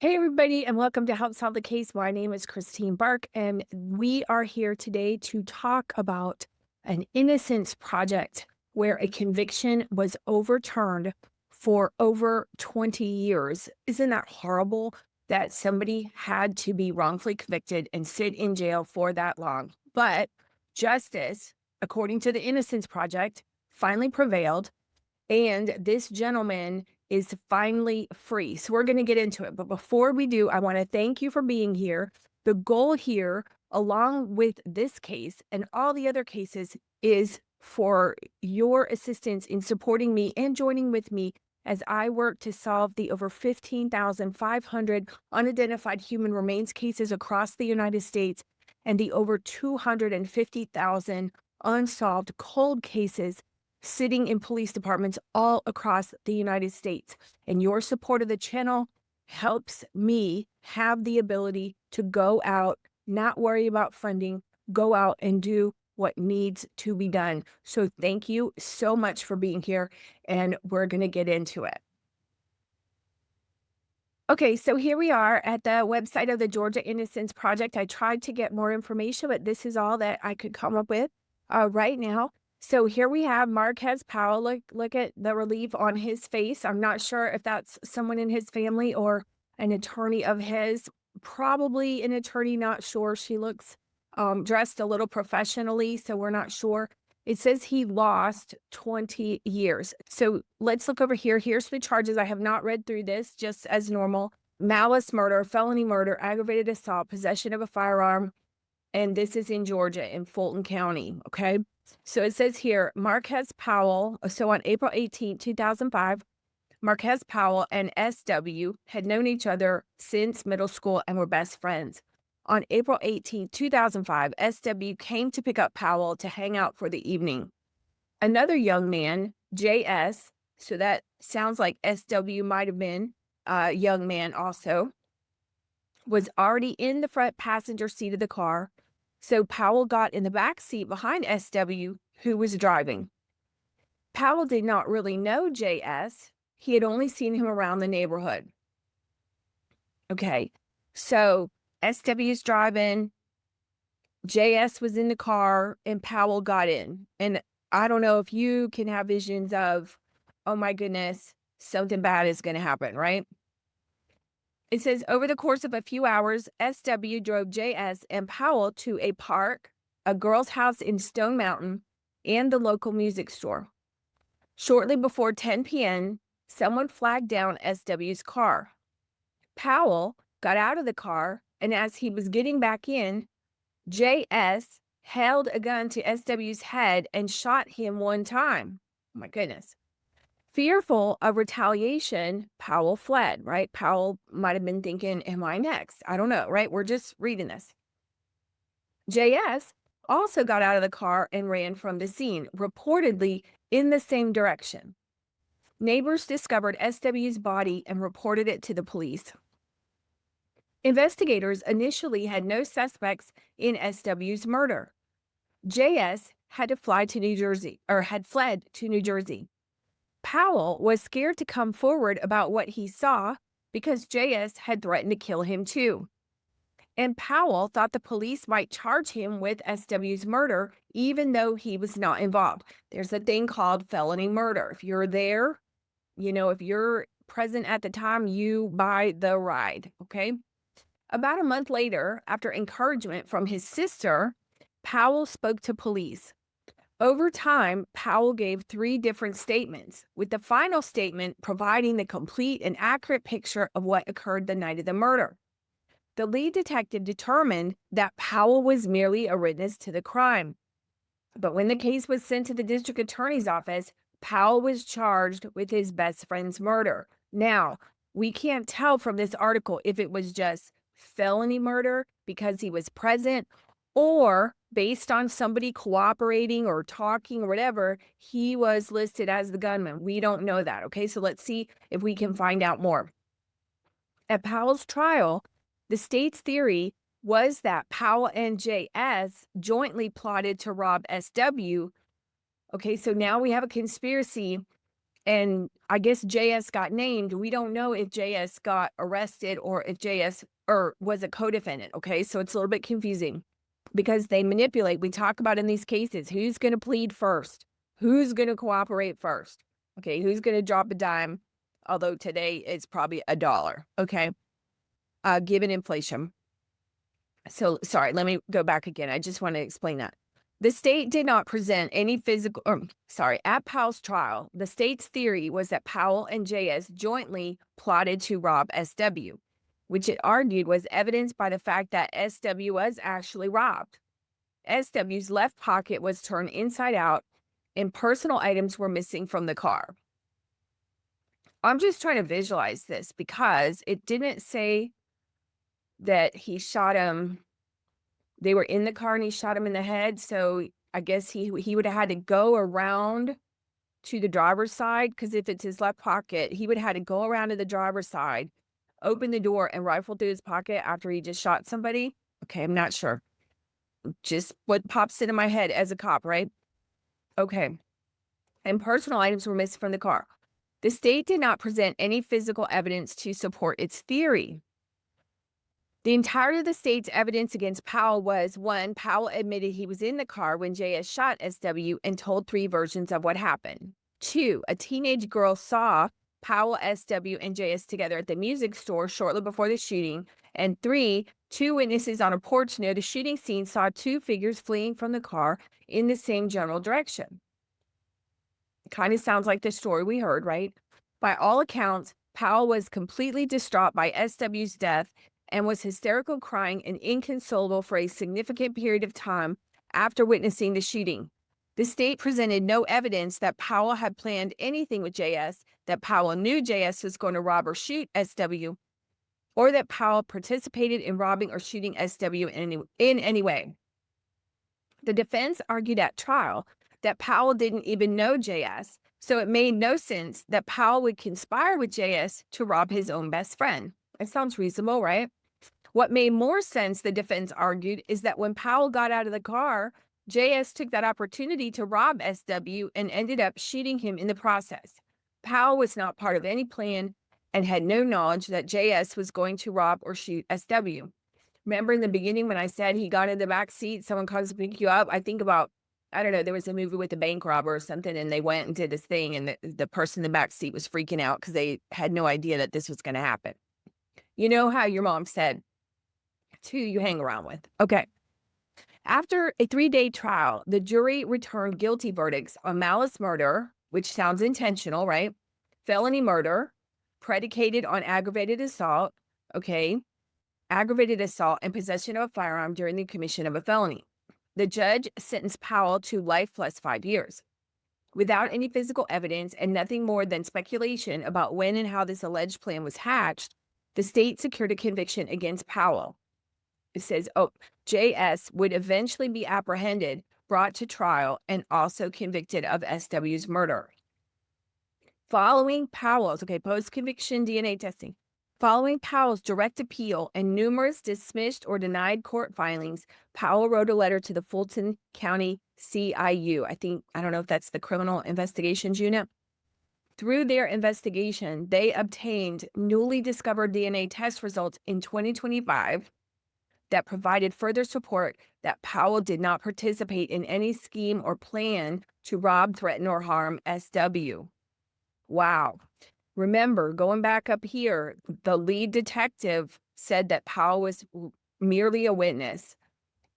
Hey, everybody, and welcome to Help Solve the Case. My name is Christine Bark, and we are here today to talk about an innocence project where a conviction was overturned for over 20 years. Isn't that horrible that somebody had to be wrongfully convicted and sit in jail for that long? But justice, according to the Innocence Project, finally prevailed, and this gentleman is finally free. So we're going to get into it. But before we do, I want to thank you for being here. The goal here, along with this case and all the other cases, is for your assistance in supporting me and joining with me as I work to solve the over 15,500 unidentified human remains cases across the United States and the over 250,000 unsolved cold cases sitting in police departments all across the United States. And your support of the channel helps me have the ability to go out, not worry about funding, go out and do what needs to be done. So thank you so much for being here, and we're going to get into it. Okay, so here we are at the website of the Georgia Innocence Project. I tried to get more information, but this is all that I could come up with right now. So here we have Marquez Powell. Look at the relief on his face. I'm not sure if that's someone in his family or an attorney of his. Probably an attorney, not sure. She looks dressed a little professionally, so we're not sure. It says he lost 20 years. So let's look over here. Here's the charges. I have not read through this, just as normal. Malice murder, felony murder, aggravated assault, possession of a firearm. And this is in Georgia, in Fulton County, okay? So it says here, Marquez Powell, so on April 18, 2005, Marquez Powell and SW had known each other since middle school and were best friends. On April 18, 2005, SW came to pick up Powell to hang out for the evening. Another young man, JS, so that sounds like SW might have been a young man also, was already in the front passenger seat of the car. So Powell got in the back seat behind SW, who was driving. Powell did not really know JS. He had only seen him around the neighborhood. Okay, so SW is driving, JS was in the car, and Powell got in. And I don't know if you can have visions of, oh my goodness, something bad is going to happen, right? It says, over the course of a few hours, SW drove JS and Powell to a park, a girl's house in Stone Mountain, and the local music store. Shortly before 10 p.m., someone flagged down SW's car. Powell got out of the car, and as he was getting back in, JS held a gun to SW's head and shot him one time. Oh my goodness. Fearful of retaliation, Powell fled, right? Powell might have been thinking, am I next? I don't know, right? We're just reading this. JS also got out of the car and ran from the scene, reportedly in the same direction. Neighbors discovered SW's body and reported it to the police. Investigators initially had no suspects in SW's murder. JS had fled to New Jersey. Powell was scared to come forward about what he saw because JS had threatened to kill him too. And Powell thought the police might charge him with SW's murder, even though he was not involved. There's a thing called felony murder. If you're there, if you're present at the time, you buy the ride, okay? About a month later, after encouragement from his sister, Powell spoke to police. Over time, Powell gave 3 different statements, with the final statement providing the complete and accurate picture of what occurred the night of the murder. The lead detective determined that Powell was merely a witness to the crime. But when the case was sent to the district attorney's office, Powell was charged with his best friend's murder. Now, we can't tell from this article if it was just felony murder because he was present, or based on somebody cooperating or talking or whatever, he was listed as the gunman. We don't know that, okay? So let's see if we can find out more. At Powell's trial, the state's theory was that Powell and JS jointly plotted to rob SW. Okay, so now we have a conspiracy And I guess JS got named. We don't know if JS got arrested or if JS or was a co-defendant. Okay. So it's a little bit confusing because they manipulate. We talk about in these cases, who's going to plead first? Who's going to cooperate first? Okay. Who's going to drop a dime? Although today it's probably $1. Okay. Given inflation. So sorry, let me go back again. I just want to explain that. The state did not present any physical, at Powell's trial, the state's theory was that Powell and JS jointly plotted to rob SW, which it argued was evidenced by the fact that SW was actually robbed. SW's left pocket was turned inside out and personal items were missing from the car. I'm just trying to visualize this because it didn't say that he shot him. They were in the car and he shot him in the head. So I guess he would have had to go around to the driver's side, because if it's his left pocket, he would have had to go around to the driver's side, open the door, and rifle through his pocket after he just shot somebody. Okay, I'm not sure. Just what pops into my head as a cop, right? Okay. And personal items were missing from the car. The state did not present any physical evidence to support its theory. The entirety of the state's evidence against Powell was, 1, Powell admitted he was in the car when JS shot SW and told 3 versions of what happened. 2, a teenage girl saw Powell, SW, and JS together at the music store shortly before the shooting. And 3, 2 witnesses on a porch near the shooting scene saw 2 figures fleeing from the car in the same general direction. It kind of sounds like the story we heard, right? By all accounts, Powell was completely distraught by SW's death and was hysterical, crying, and inconsolable for a significant period of time after witnessing the shooting. The state presented no evidence that Powell had planned anything with JS, that Powell knew JS was going to rob or shoot SW, or that Powell participated in robbing or shooting SW in any way. The defense argued at trial that Powell didn't even know JS, so it made no sense that Powell would conspire with JS to rob his own best friend. It sounds reasonable, right? What made more sense, the defense argued, is that when Powell got out of the car, JS took that opportunity to rob SW and ended up shooting him in the process. Powell was not part of any plan and had no knowledge that JS was going to rob or shoot SW. Remember in the beginning when I said he got in the back seat, someone comes to pick you up? I think about, I don't know, there was a movie with a bank robber or something, and they went and did this thing, and the person in the back seat was freaking out because they had no idea that this was going to happen. You know how your mom said, who you hang around with. Okay. After a 3-day trial, the jury returned guilty verdicts on malice murder, which sounds intentional, right? Felony murder, predicated on aggravated assault, okay? Aggravated assault and possession of a firearm during the commission of a felony. The judge sentenced Powell to life plus 5 years. Without any physical evidence and nothing more than speculation about when and how this alleged plan was hatched, the state secured a conviction against Powell. It says, JS would eventually be apprehended, brought to trial, and also convicted of SW's murder. Following Powell's, post-conviction DNA testing, following Powell's direct appeal and numerous dismissed or denied court filings, Powell wrote a letter to the Fulton County CIU. I don't know if that's the Criminal Investigations Unit. Through their investigation, they obtained newly discovered DNA test results in 2025 that provided further support that Powell did not participate in any scheme or plan to rob, threaten, or harm SW. Wow. Remember, going back up here, the lead detective said that Powell was merely a witness.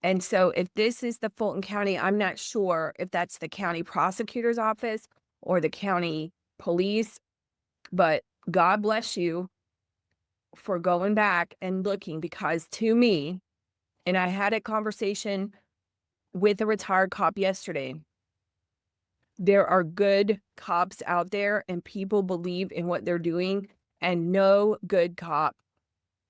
And so if this is the Fulton County, I'm not sure if that's the county prosecutor's office or the county police, but God bless you for going back and looking, because to me, and I had a conversation with a retired cop yesterday, there are good cops out there and people believe in what they're doing, and no good cop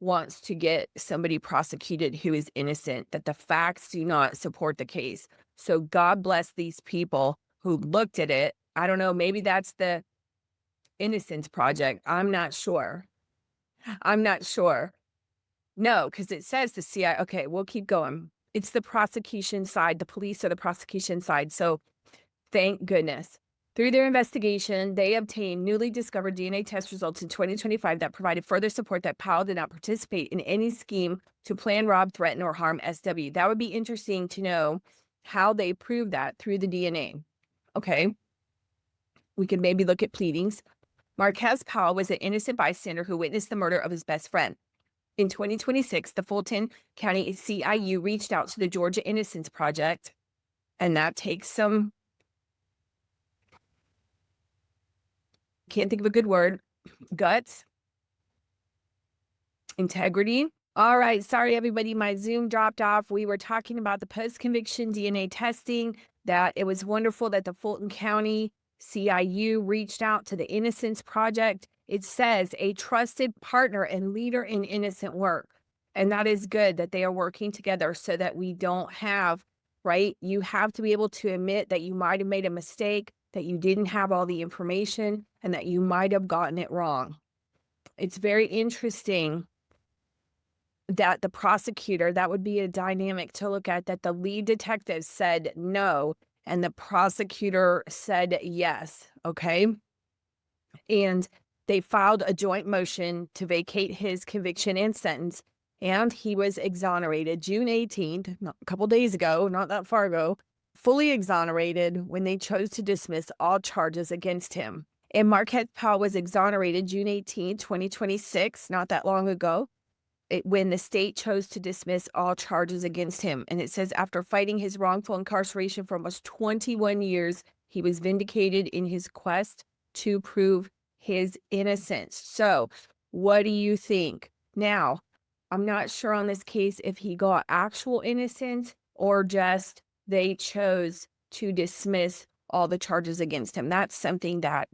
wants to get somebody prosecuted who is innocent, that the facts do not support the case. So God bless these people who looked at it. I don't know, maybe that's the Innocence Project. I'm not sure. No, because it says the CIA. Okay, we'll keep going. It's the prosecution side. The police are the prosecution side. So thank goodness. Through their investigation, they obtained newly discovered DNA test results in 2025 that provided further support that Powell did not participate in any scheme to plan, rob, threaten, or harm SW. That would be interesting to know how they proved that through the DNA. Okay. We could maybe look at pleadings. Marquez Powell was an innocent bystander who witnessed the murder of his best friend. In 2026, the Fulton County CIU reached out to the Georgia Innocence Project, and that takes some, can't think of a good word, guts, integrity. All right, sorry everybody, my Zoom dropped off. We were talking about the post-conviction DNA testing, that it was wonderful that the Fulton County CIU reached out to the Innocence Project. It says a trusted partner and leader in innocent work. And that is good that they are working together so that we don't have, right? You have to be able to admit that you might have made a mistake, that you didn't have all the information, and that you might have gotten it wrong. It's very interesting that the prosecutor, that would be a dynamic to look at, that the lead detective said no, and the prosecutor said yes, okay? And they filed a joint motion to vacate his conviction and sentence, and he was exonerated June 18th, a couple days ago, not that far ago, fully exonerated when they chose to dismiss all charges against him. And Marquez Powell was exonerated June 18, 2026, not that long ago, when the state chose to dismiss all charges against him. And it says, after fighting his wrongful incarceration for almost 21 years, he was vindicated in his quest to prove his innocence. So what do you think? Now, I'm not sure on this case if he got actual innocence or just they chose to dismiss all the charges against him. That's something that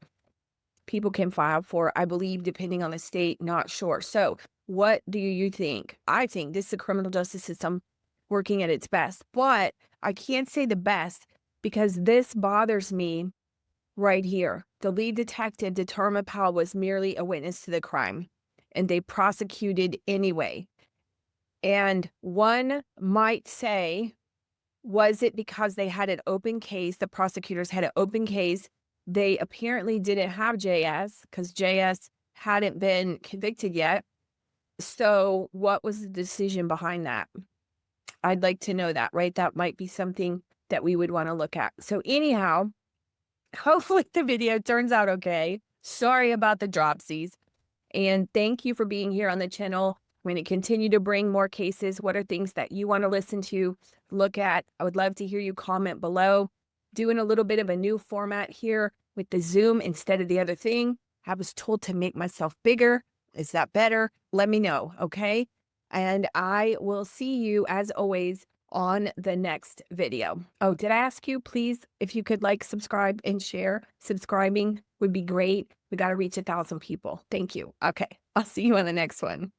people can file for, I believe, depending on the state, not sure. So what do you think? I think this is the criminal justice system working at its best, but I can't say the best because this bothers me right here. The lead detective determined Powell was merely a witness to the crime, and they prosecuted anyway. And one might say, was it because they had an open case? The prosecutors had an open case. They apparently didn't have JS because JS hadn't been convicted yet. So what was the decision behind that? I'd like to know that, right? That might be something that we would want to look at. So anyhow, hopefully the video turns out okay. Sorry about the dropsies. And thank you for being here on the channel. I'm going to continue to bring more cases. What are things that you want to listen to, look at? I would love to hear you comment below. Doing a little bit of a new format here with the Zoom instead of the other thing. I was told to make myself bigger. Is that better? Let me know, okay? And I will see you, as always, on the next video. Oh, did I ask you, please, if you could like, subscribe, and share? Subscribing would be great. We got to reach 1,000 people. Thank you. Okay, I'll see you on the next one.